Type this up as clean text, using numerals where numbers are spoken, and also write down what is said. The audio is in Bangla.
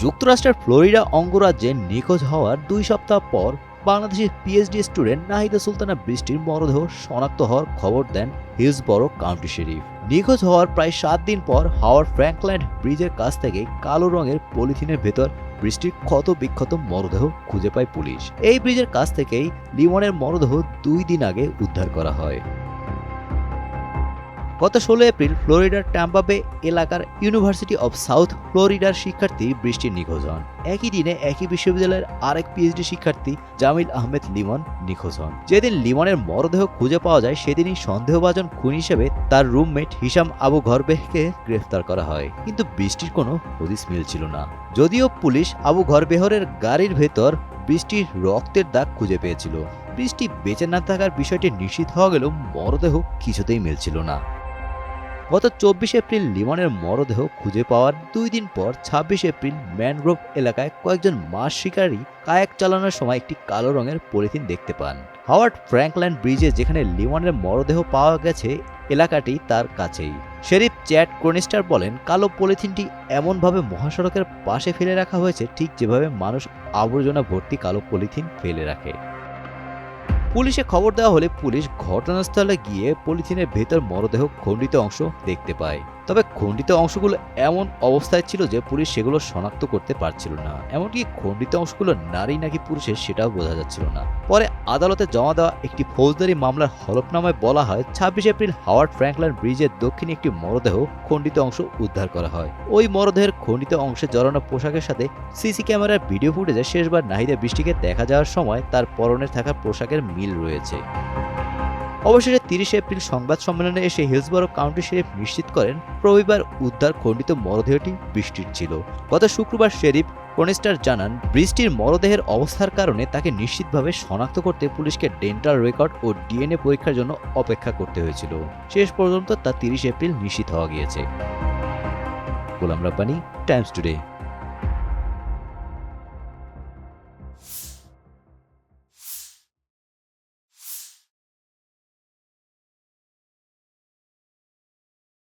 যুক্তরাষ্ট্রের ফ্লোরিডা অঙ্গরাজ্যে নিখোঁজ হওয়ার 2 সপ্তাহ পর বাংলাদেশের পিএইচডি স্টুডেন্ট নাহিদা সুলতানা বৃষ্টির মরদেহ শনাক্ত হওয়ার খবর দেন হিলসবরো কাউন্টি শেরিফ। নিখোঁজ হওয়ার প্রায় 7 দিন পর হাওয়ার্ড ফ্র্যাঙ্কল্যান্ড ব্রিজের কাছ থেকে কালো রঙের পলিথিনের ভেতর বৃষ্টির ক্ষত বিক্ষত মরদেহ খুঁজে পায় পুলিশ। এই ব্রিজের কাছ থেকেই লিমনের মরদেহ 2 দিন আগে উদ্ধার করা হয়। গত 16 এপ্রিল ফ্লোরিডার ট্যাম্পা বে এলাকার ইউনিভার্সিটি অব সাউথ ফ্লোরিডার শিক্ষার্থী বৃষ্টি নিখোঁজ হন। একই দিনে একই বিশ্ববিদ্যালয়ের আরেক পিএইচডি শিক্ষার্থী জামিল আহমেদ লিমন নিখোঁজ হন। যেদিন লিমনের মরদেহ খুঁজে পাওয়া যায় সেদিনই সন্দেহভাজন খুন হিসেবে তার রুমমেট হিসাম আবু ঘরবেহকে গ্রেফতার করা হয়, কিন্তু বৃষ্টির কোনো হদিস মিলছিল না। যদিও পুলিশ আবু ঘরবেহরের গাড়ির ভেতর বৃষ্টির রক্তের দাগ খুঁজে পেয়েছিল। বৃষ্টি বেঁচে না থাকার বিষয়টি নিশ্চিত হওয়া গেলেও মরদেহ কিছুতেই মিলছিল না। গত 24 এপ্রিল লিমনের মরদেহ খুঁজে পাওয়ার 2 দিন পর 26 এপ্রিল ম্যানগ্রোভ এলাকায় কয়েকজন মাছ শিকারী কায়াক চালানোর সময় একটি কালো রঙের পলিথিন দেখতে পান। হাওয়ার্ড ফ্র্যাঙ্কল্যান্ড ব্রিজে যেখানে লিমনের মরদেহ পাওয়া গেছে এলাকাটি তার কাছেই। শেরিফ চ্যাড ক্রনিস্টার বলেন, কালো পলিথিনটি এমনভাবে মহাসড়কের পাশে ফেলে রাখা হয়েছে ঠিক যেভাবে মানুষ আবর্জনা ভর্তি কালো পলিথিন ফেলে রাখে। পুলিশে খবর দেওয়া হলে পুলিশ ঘটনাস্থলে গিয়ে পলিথিনের ভেতর মরদেহ খণ্ডিত অংশ দেখতে পায়। তবে খণ্ডিত অংশগুলো এমন অবস্থায় ছিল যে পুলিশ সেগুলো শনাক্ত করতে পারছিল না। এমনকি খণ্ডিত অংশগুলো নারী নাকি পুরুষের সেটাও বোঝা যাচ্ছিল না। পরে আদালতে জমা দেওয়া একটি ফৌজদারি মামলার হলফনামায় বলা হয় 26 এপ্রিল হাওয়ার্ড ফ্র্যাঙ্কল্যান্ড ব্রিজের দক্ষিণে একটি মরদেহ খণ্ডিত অংশ উদ্ধার করা হয়। ওই মরদেহের খণ্ডিত অংশে জড়ানো পোশাকের সাথে সিসি ক্যামেরার ভিডিও ফুটেজে শেষবার নাহিদা বৃষ্টিকে দেখা যাওয়ার সময় তার পরনে থাকা পোশাকের মিল রয়েছে। অবশেষে 30 এপ্রিল সংবাদ সম্মেলনে এসে হিলসবরো কাউন্টি শেরিফ নিশ্চিত করেন রবিবার উদ্ধার খণ্ডিত মরদেহটি বৃষ্টির ছিল। গত শুক্রবার শেরিফ ক্রনিস্টার জানান, বৃষ্টির মরদেহের অবস্থার কারণে তাকে নিশ্চিতভাবে শনাক্ত করতে পুলিশকে ডেন্টাল রেকর্ড ও ডিএনএ পরীক্ষার জন্য অপেক্ষা করতে হয়েছিল। শেষ পর্যন্ত তা 30 এপ্রিল নিশ্চিত হওয়া গিয়েছে। Golam Rabbani, Times today.